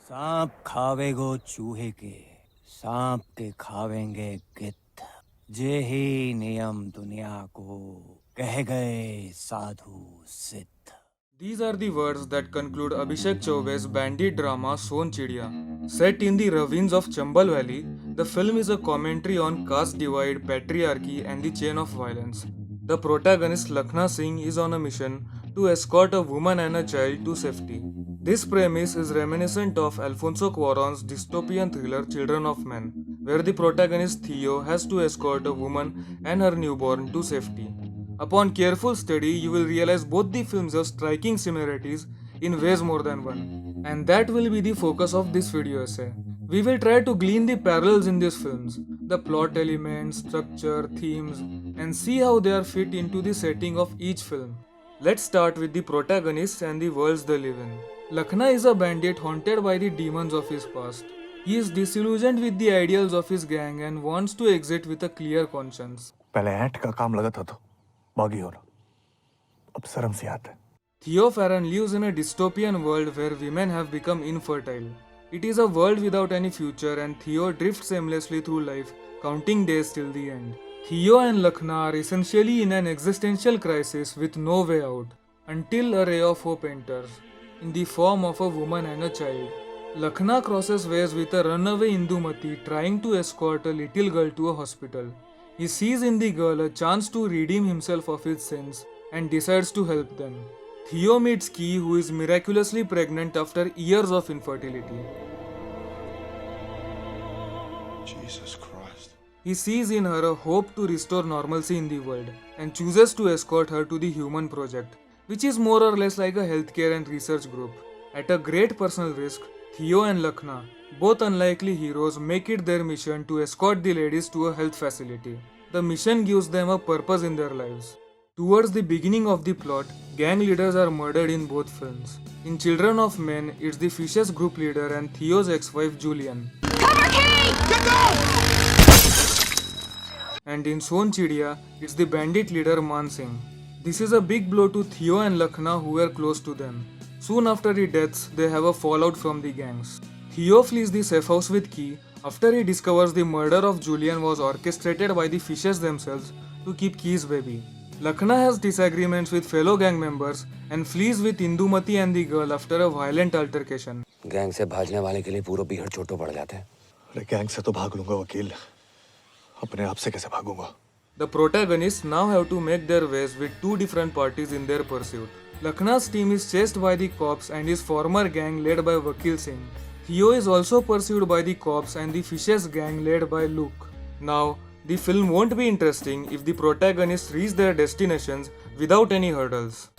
सांप खावेगो चूहे के, सांप के खावेंगे गिद्ध। जे ही नियम दुनिया को, कह गए साधु सिद्ध। These are the words that conclude Abhishek Chaube's bandit drama Son Chidiya. Set in the ravines of Chambal Valley, the film is a commentary on caste divide, patriarchy, and the chain of violence. The protagonist Lakhna Singh is on a mission to escort a woman and a child to safety. This premise is reminiscent of Alfonso Cuarón's dystopian thriller Children of Men, where the protagonist Theo has to escort a woman and her newborn to safety. Upon careful study, you will realize both the films have striking similarities in ways more than one. And that will be the focus of this video essay. We will try to glean the parallels in these films, the plot elements, structure, themes, and see how they are fit into the setting of each film. Let's start with the protagonists and the worlds they live in. Lakhna is a bandit haunted by the demons of his past. He is disillusioned with the ideals of his gang and wants to exit with a clear conscience. पहले ऐंठ का काम लगा था तो बागी हो रहा, अब शर्म से आता है। Theo Farron lives in a dystopian world where women have become infertile. It is a world without any future and Theo drifts aimlessly through life, counting days till the end. Theo and Lakhna are essentially in an existential crisis with no way out, until a ray of hope enters, in the form of a woman and a child. Lakhna crosses ways with a runaway Indumati trying to escort a little girl to a hospital. He sees in the girl a chance to redeem himself of his sins and decides to help them. Theo meets Ki, who is miraculously pregnant after years of infertility. Jesus Christ. He sees in her a hope to restore normalcy in the world and chooses to escort her to the Human Project, which is more or less like a healthcare and research group. At a great personal risk, Theo and Lakhna, both unlikely heroes, make it their mission to escort the ladies to a health facility. The mission gives them a purpose in their lives. Towards the beginning of the plot, gang leaders are murdered in both films. In Children of Men, it's the Fishes group leader and Theo's ex-wife Julian. And in Son Chidiya, it's the bandit leader Man Singh. This is a big blow to Theo and Lakhna, who were close to them. Soon after his deaths, they have a fallout from the gangs. Theo flees the safe house with Ki after he discovers the murder of Julian was orchestrated by the Fishes themselves to keep Ki's baby. Lakhna has disagreements with fellow gang members and flees with Indumati and the girl after a violent altercation. Gang से भागने वाले के लिए पूरा बिहड़ छोटो पड़ जाते हैं। अरे गैंग से तो भाग लूंगा वकील, अपने आप से कैसे भागूंगा? The protagonists now have to make their ways with two different parties in their pursuit. Lakhna's team is chased by the cops and his former gang led by Vakil Singh. Theo is also pursued by the cops and the Fishes gang led by Luke. Now, the film won't be interesting if the protagonists reach their destinations without any hurdles.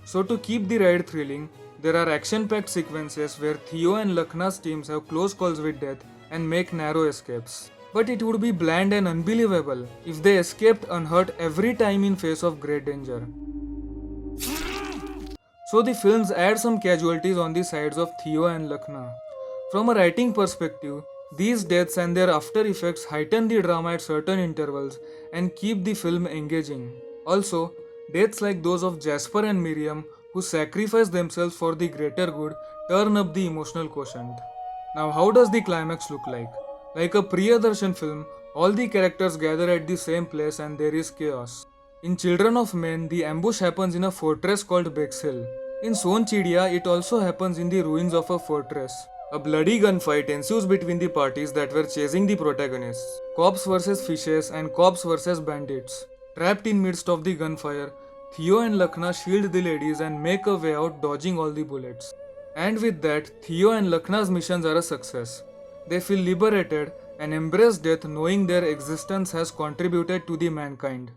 So to keep the ride thrilling, there are action-packed sequences where Theo and Lakhna's teams have close calls with death and make narrow escapes. But it would be bland and unbelievable if they escaped unhurt every time in face of great danger. So the films add some casualties on the sides of Theo and Lakhna. From a writing perspective, these deaths and their after effects heighten the drama at certain intervals and keep the film engaging. Also, deaths like those of Jasper and Miriam, who sacrifice themselves for the greater good, turn up the emotional quotient. Now, how does the climax look like? Like a Priyadarshan film, all the characters gather at the same place and there is chaos. In Children of Men, the ambush happens in a fortress called Bexhill. In Son Chidiya, it also happens in the ruins of a fortress. A bloody gunfight ensues between the parties that were chasing the protagonists. Cops versus Fishes and cops versus bandits. Trapped in midst of the gunfire, Theo and Lakhna shield the ladies and make a way out dodging all the bullets. And with that, Theo and Lakhna's missions are a success. They feel liberated and embrace death knowing their existence has contributed to the mankind.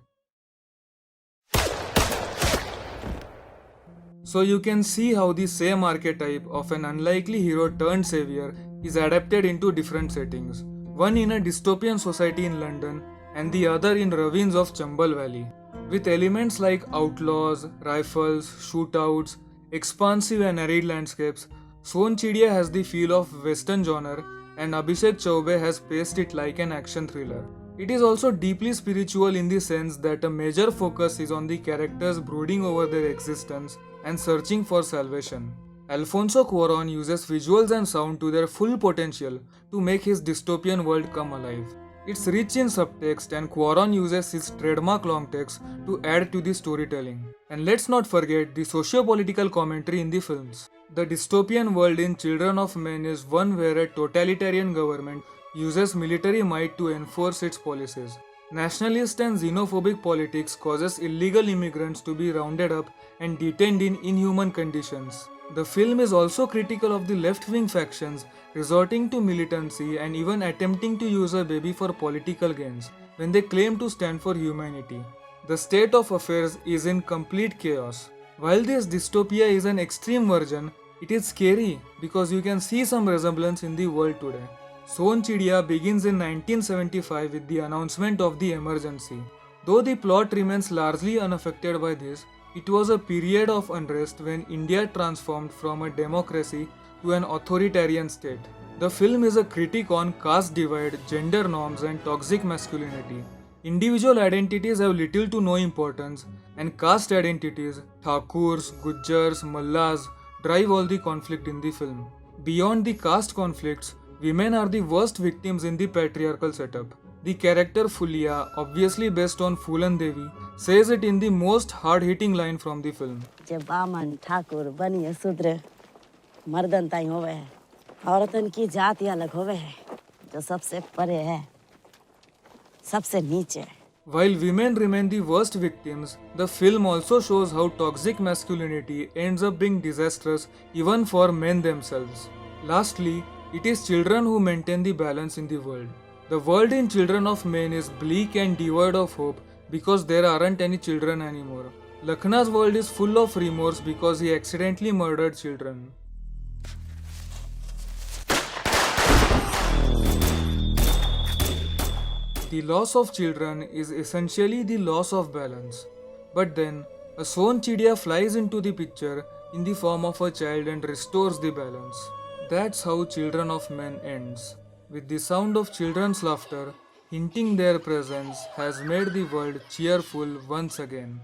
So you can see how the same archetype of an unlikely hero turned savior is adapted into different settings. One in a dystopian society in London and the other in ravines of Chambal Valley. With elements like outlaws, rifles, shootouts, expansive and arid landscapes, Son Chidiya has the feel of western genre and Abhishek Chaubey has paced it like an action thriller. It is also deeply spiritual in the sense that a major focus is on the characters brooding over their existence and searching for salvation. Alfonso Cuarón uses visuals and sound to their full potential to make his dystopian world come alive. It's rich in subtext, and Cuarón uses his trademark long text to add to the storytelling. And let's not forget the socio-political commentary in the films. The dystopian world in Children of Men is one where a totalitarian government uses military might to enforce its policies. Nationalist and xenophobic politics causes illegal immigrants to be rounded up and detained in inhuman conditions. The film is also critical of the left-wing factions resorting to militancy and even attempting to use a baby for political gains when they claim to stand for humanity. The state of affairs is in complete chaos. While this dystopia is an extreme version, it is scary because you can see some resemblance in the world today. Son Chidiya begins in 1975 with the announcement of the emergency. Though the plot remains largely unaffected by this, it was a period of unrest when India transformed from a democracy to an authoritarian state. The film is a critique on caste divide, gender norms, and toxic masculinity. Individual identities have little to no importance, and caste identities, Thakurs, Gujjars, Mallas, drive all the conflict in the film. Beyond the caste conflicts, women are the worst victims in the patriarchal setup. The character Fulia, obviously based on Fulan Devi, says it in the most hard-hitting line from the film. जब बामन ठाकुर बनिए शूद्र मर्दन ताई होवे है औरतन की जाति अलग होवे है जो सबसे परे है सबसे नीचे. While women remain the worst victims, the film also shows how toxic masculinity ends up being disastrous even for men themselves. Lastly, it is children who maintain the balance in the world. The world in Children of Men is bleak and devoid of hope because there aren't any children anymore. Lakhna's world is full of remorse because he accidentally murdered children. The loss of children is essentially the loss of balance. But then, a Son Chidiya flies into the picture in the form of a child and restores the balance. That's how Children of Men ends, with the sound of children's laughter hinting their presence has made the world cheerful once again.